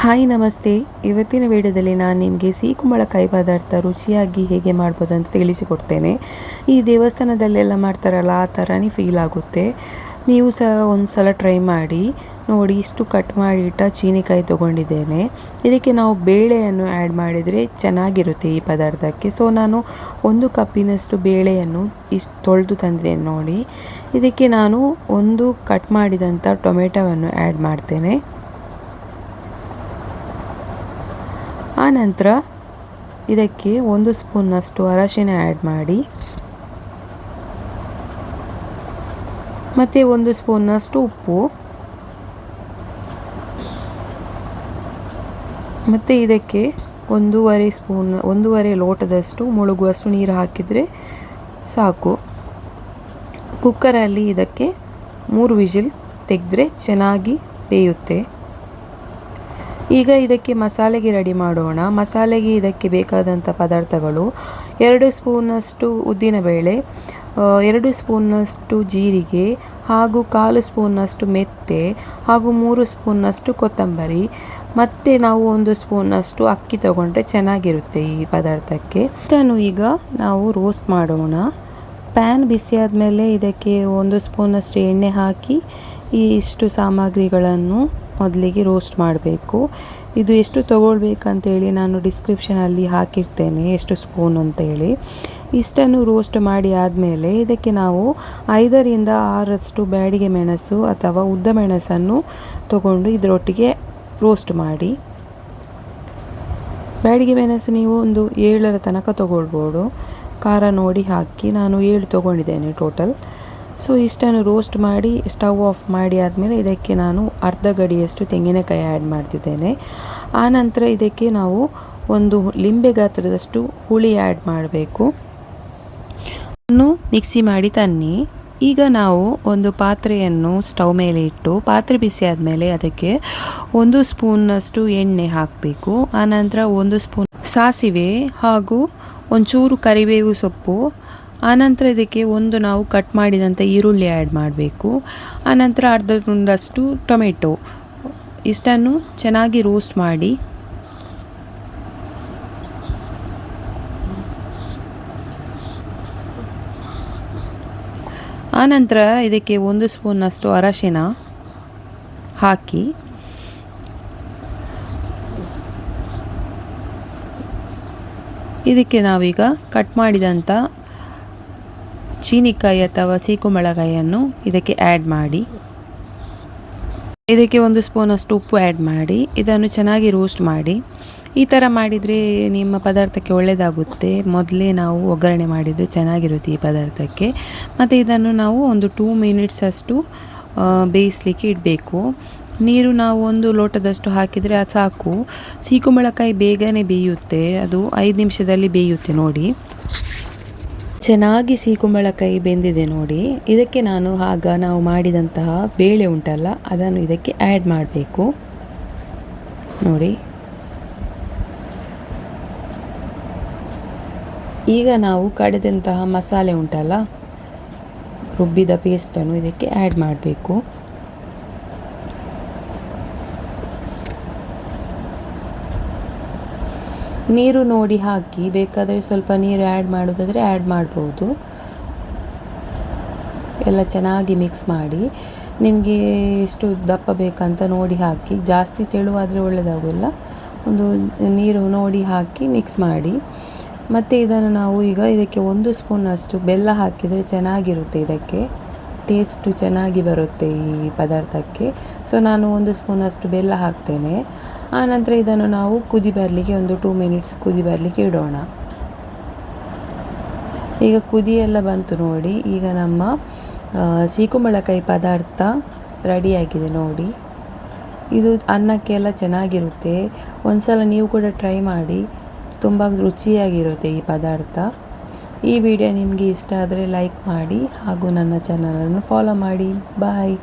Hi ನಮಸ್ತೆ. ಇವತ್ತಿನ ವಿಡಿಯೋದಲ್ಲಿ ನಾನು ನಿಮಗೆ ಸೀಕುಂಬಳಕಾಯಿ ಪದಾರ್ಥ ರುಚಿಯಾಗಿ ಹೇಗೆ ಮಾಡ್ಬೋದು ಅಂತ ತಿಳಿಸಿಕೊಡ್ತೇನೆ. ಈ ದೇವಸ್ಥಾನದಲ್ಲೆಲ್ಲ ಮಾಡ್ತಾರಲ್ಲ ಆ ಥರನೇ ಫೀಲ್ ಆಗುತ್ತೆ. ನೀವು ಸಹ ಒಂದು ಸಲ ಟ್ರೈ ಮಾಡಿ ನೋಡಿ. ಇಷ್ಟು ಕಟ್ ಮಾಡಿಟ್ಟ ಚೀನಿಕಾಯಿ ತೊಗೊಂಡಿದ್ದೇನೆ. ಇದಕ್ಕೆ ನಾವು ಬೇಳೆಯನ್ನು ಆ್ಯಡ್ ಮಾಡಿದರೆ ಚೆನ್ನಾಗಿರುತ್ತೆ ಈ ಪದಾರ್ಥಕ್ಕೆ. ಸೊ ನಾನು 1 ಕಪ್ಪಿನಷ್ಟು ಬೇಳೆಯನ್ನು ಇಷ್ಟು ತೊಳೆದು ತಂದಿದ್ದೇನೆ ನೋಡಿ. ಇದಕ್ಕೆ ನಾನು ಒಂದು ಕಟ್ ಮಾಡಿದಂಥ ಟೊಮೆಟೊವನ್ನು ಆ್ಯಡ್ ಮಾಡ್ತೇನೆ. ಆನಂತರ ಇದಕ್ಕೆ 1 ಸ್ಪೂನ್ನಷ್ಟು ಅರಶಿನ ಆ್ಯಡ್ ಮಾಡಿ ಮತ್ತು 1 ಸ್ಪೂನ್ನಷ್ಟು ಉಪ್ಪು ಮತ್ತು ಇದಕ್ಕೆ 1.5 ಲೋಟದಷ್ಟು ಮುಳುಗುವಷ್ಟು ನೀರು ಹಾಕಿದರೆ ಸಾಕು. ಕುಕ್ಕರಲ್ಲಿ ಇದಕ್ಕೆ 3 ವಿಜಿಲ್ ತೆಗೆದ್ರೆ ಚೆನ್ನಾಗಿ ಬೇಯುತ್ತೆ. ಈಗ ಇದಕ್ಕೆ ಮಸಾಲೆಗೆ ರೆಡಿ ಮಾಡೋಣ. ಮಸಾಲೆಗೆ ಇದಕ್ಕೆ ಬೇಕಾದಂಥ ಪದಾರ್ಥಗಳು 2 ಸ್ಪೂನಷ್ಟು ಉದ್ದಿನಬೇಳೆ, 2 ಸ್ಪೂನ್ನಷ್ಟು ಜೀರಿಗೆ ಹಾಗೂ 1/4 ಸ್ಪೂನ್ನಷ್ಟು ಮೆಂತೆ ಹಾಗೂ 3 ಸ್ಪೂನ್ನಷ್ಟು ಕೊತ್ತಂಬರಿ ಮತ್ತು ನಾವು 1 ಸ್ಪೂನ್ನಷ್ಟು ಅಕ್ಕಿ ತಗೊಂಡ್ರೆ ಚೆನ್ನಾಗಿರುತ್ತೆ ಈ ಪದಾರ್ಥಕ್ಕೆ. ಇದನ್ನು ಈಗ ನಾವು ರೋಸ್ಟ್ ಮಾಡೋಣ. ಪ್ಯಾನ್ ಬಿಸಿ ಆದಮೇಲೆ ಇದಕ್ಕೆ 1 ಸ್ಪೂನಷ್ಟು ಎಣ್ಣೆ ಹಾಕಿ ಇಷ್ಟು ಸಾಮಗ್ರಿಗಳನ್ನು ಮೊದಲಿಗೆ ರೋಸ್ಟ್ ಮಾಡಬೇಕು. ಇದು ಎಷ್ಟು ತೊಗೊಳ್ಬೇಕಂತೇಳಿ ನಾನು ಡಿಸ್ಕ್ರಿಪ್ಷನಲ್ಲಿ ಹಾಕಿರ್ತೇನೆ, ಎಷ್ಟು ಸ್ಪೂನ್ ಅಂತೇಳಿ. ಇಷ್ಟನ್ನು ರೋಸ್ಟ್ ಮಾಡಿ ಆದಮೇಲೆ ಇದಕ್ಕೆ ನಾವು 5ರಿಂದ 6 ಬ್ಯಾಡಿಗೆ ಮೆಣಸು ಅಥವಾ ಉದ್ದ ಮೆಣಸನ್ನು ತಗೊಂಡು ಇದರೊಟ್ಟಿಗೆ ರೋಸ್ಟ್ ಮಾಡಿ. ಬ್ಯಾಡಿಗೆ ಮೆಣಸು ನೀವು ಒಂದು 7 ತನಕ ತೊಗೊಳ್ಬೋದು. ಖಾರ ನೋಡಿ ಹಾಕಿ. ನಾನು 7 ತೊಗೊಂಡಿದ್ದೇನೆ ಟೋಟಲ್. ಸೊ ಇಷ್ಟನ್ನು ರೋಸ್ಟ್ ಮಾಡಿ ಸ್ಟವ್ ಆಫ್ ಮಾಡಿ ಆದಮೇಲೆ ಇದಕ್ಕೆ ನಾನು ಅರ್ಧ ಗಡಿಯಷ್ಟು ತೆಂಗಿನಕಾಯಿ ಆ್ಯಡ್ ಮಾಡ್ತಿದ್ದೇನೆ. ಆನಂತರ ಇದಕ್ಕೆ ನಾವು ಒಂದು ಲಿಂಬೆ ಗಾತ್ರದಷ್ಟು ಹುಳಿ ಆ್ಯಡ್ ಮಾಡಬೇಕು. ಅನ್ನು ಮಿಕ್ಸಿ ಮಾಡಿ ತನ್ನಿ. ಈಗ ನಾವು ಒಂದು ಪಾತ್ರೆಯನ್ನು ಸ್ಟವ್ ಮೇಲೆ ಇಟ್ಟು ಪಾತ್ರೆ ಬಿಸಿ ಆದಮೇಲೆ ಅದಕ್ಕೆ 1 ಸ್ಪೂನ್ನಷ್ಟು ಎಣ್ಣೆ ಹಾಕಬೇಕು. ಆನಂತರ 1 ಸ್ಪೂನ್ ಸಾಸಿವೆ ಹಾಗೂ ಒಂಚೂರು ಕರಿಬೇವು ಸೊಪ್ಪು. ಆನಂತರ ಇದಕ್ಕೆ ನಾವು ಕಟ್ ಮಾಡಿದಂಥ ಈರುಳ್ಳಿ ಆ್ಯಡ್ ಮಾಡಬೇಕು. ಆನಂತರ ಅರ್ಧ ತುಂಡಷ್ಟು ಟೊಮೆಟೊ. ಇಷ್ಟನ್ನು ಚೆನ್ನಾಗಿ ರೋಸ್ಟ್ ಮಾಡಿ. ಆನಂತರ ಇದಕ್ಕೆ 1 ಸ್ಪೂನ್ನಷ್ಟು ಅರಶಿನ ಹಾಕಿ ಇದಕ್ಕೆ ನಾವೀಗ ಕಟ್ ಮಾಡಿದಂಥ ಚೀನಿಕಾಯಿ ಅಥವಾ ಸೀಕುಂಬಳಕಾಯಿಯನ್ನು ಇದಕ್ಕೆ ಆ್ಯಡ್ ಮಾಡಿ. ಇದಕ್ಕೆ 1 ಸ್ಪೂನಷ್ಟು ಉಪ್ಪು ಆ್ಯಡ್ ಮಾಡಿ ಇದನ್ನು ಚೆನ್ನಾಗಿ ರೋಸ್ಟ್ ಮಾಡಿ. ಈ ಥರ ಮಾಡಿದರೆ ನಿಮ್ಮ ಪದಾರ್ಥಕ್ಕೆ ಒಳ್ಳೆಯದಾಗುತ್ತೆ. ಮೊದಲೇ ನಾವು ಒಗ್ಗರಣೆ ಮಾಡಿದರೆ ಚೆನ್ನಾಗಿರುತ್ತೆ ಈ ಪದಾರ್ಥಕ್ಕೆ. ಮತ್ತು ಇದನ್ನು ನಾವು ಒಂದು 2 ಮಿನಿಟ್ಸ್ ಅಷ್ಟು ಬೇಯಿಸಲಿಕ್ಕೆ ಇಡಬೇಕು. ನೀರು ನಾವು 1 ಲೋಟದಷ್ಟು ಹಾಕಿದರೆ ಅದು ಸಾಕು. ಸೀಕುಂಬಳಕಾಯಿ ಬೇಗನೆ ಬೇಯುತ್ತೆ, ಅದು 5 ನಿಮಿಷದಲ್ಲಿ ಬೇಯುತ್ತೆ ನೋಡಿ. ಚೆನ್ನಾಗಿ ಸೀಕುಂಬಳಕಾಯಿ ಬೆಂದಿದೆ ನೋಡಿ. ಇದಕ್ಕೆ ನಾವು ಮಾಡಿದಂತಹ ಬೇಳೆ ಉಂಟಲ್ಲ ಅದನ್ನು ಇದಕ್ಕೆ ಆ್ಯಡ್ ಮಾಡಬೇಕು ನೋಡಿ. ಈಗ ನಾವು ಕಡೆದಂತಹ ಮಸಾಲೆ ಉಂಟಲ್ಲ, ರುಬ್ಬಿದ ಪೇಸ್ಟನ್ನು ಇದಕ್ಕೆ ಆ್ಯಡ್ ಮಾಡಬೇಕು. ನೀರು ನೋಡಿ ಹಾಕಿ. ಬೇಕಾದರೆ ಸ್ವಲ್ಪ ನೀರು ಆ್ಯಡ್ ಮಾಡೋದಾದರೆ ಆ್ಯಡ್ ಮಾಡ್ಬೋದು. ಎಲ್ಲ ಚೆನ್ನಾಗಿ ಮಿಕ್ಸ್ ಮಾಡಿ. ನಿಮಗೆ ಎಷ್ಟು ದಪ್ಪ ಬೇಕಂತ ನೋಡಿ ಹಾಕಿ. ಜಾಸ್ತಿ ತೆಳುವಾದರೆ ಒಳ್ಳೆಯದಾಗೋಲ್ಲ. ಒಂದು ನೀರು ನೋಡಿ ಹಾಕಿ ಮಿಕ್ಸ್ ಮಾಡಿ. ಮತ್ತು ಇದನ್ನು ನಾವು ಈಗ ಇದಕ್ಕೆ 1 ಸ್ಪೂನಷ್ಟು ಬೆಲ್ಲ ಹಾಕಿದರೆ ಚೆನ್ನಾಗಿರುತ್ತೆ. ಇದಕ್ಕೆ ಟೇಸ್ಟು ಚೆನ್ನಾಗಿ ಬರುತ್ತೆ ಈ ಪದಾರ್ಥಕ್ಕೆ. ಸೊ ನಾನು 1 ಸ್ಪೂನಷ್ಟು ಬೆಲ್ಲ ಹಾಕ್ತೇನೆ. ಆನಂತರ ಇದನ್ನು ನಾವು ಕುದಿ ಬರಲಿಕ್ಕೆ ಒಂದು 2 ಮಿನಿಟ್ಸ್ ಕುದಿ ಬರಲಿಕ್ಕೆ ಇಡೋಣ. ಈಗ ಕುದಿಯೆಲ್ಲ ಬಂತು ನೋಡಿ. ಈಗ ನಮ್ಮ ಸೀಕುಂಬಳಕಾಯಿ ಪದಾರ್ಥ ರೆಡಿಯಾಗಿದೆ ನೋಡಿ. ಇದು ಅನ್ನಕ್ಕೆಲ್ಲ ಚೆನ್ನಾಗಿರುತ್ತೆ. ಒಂದು ಸಲ ನೀವು ಕೂಡ ಟ್ರೈ ಮಾಡಿ. ತುಂಬ ರುಚಿಯಾಗಿರುತ್ತೆ ಈ ಪದಾರ್ಥ. ಈ ವಿಡಿಯೋ ನಿಮಗೆ ಇಷ್ಟ ಆದರೆ ಲೈಕ್ ಮಾಡಿ ಹಾಗೂ ನನ್ನ ಚಾನಲನ್ನು ಫಾಲೋ ಮಾಡಿ. ಬಾಯ್.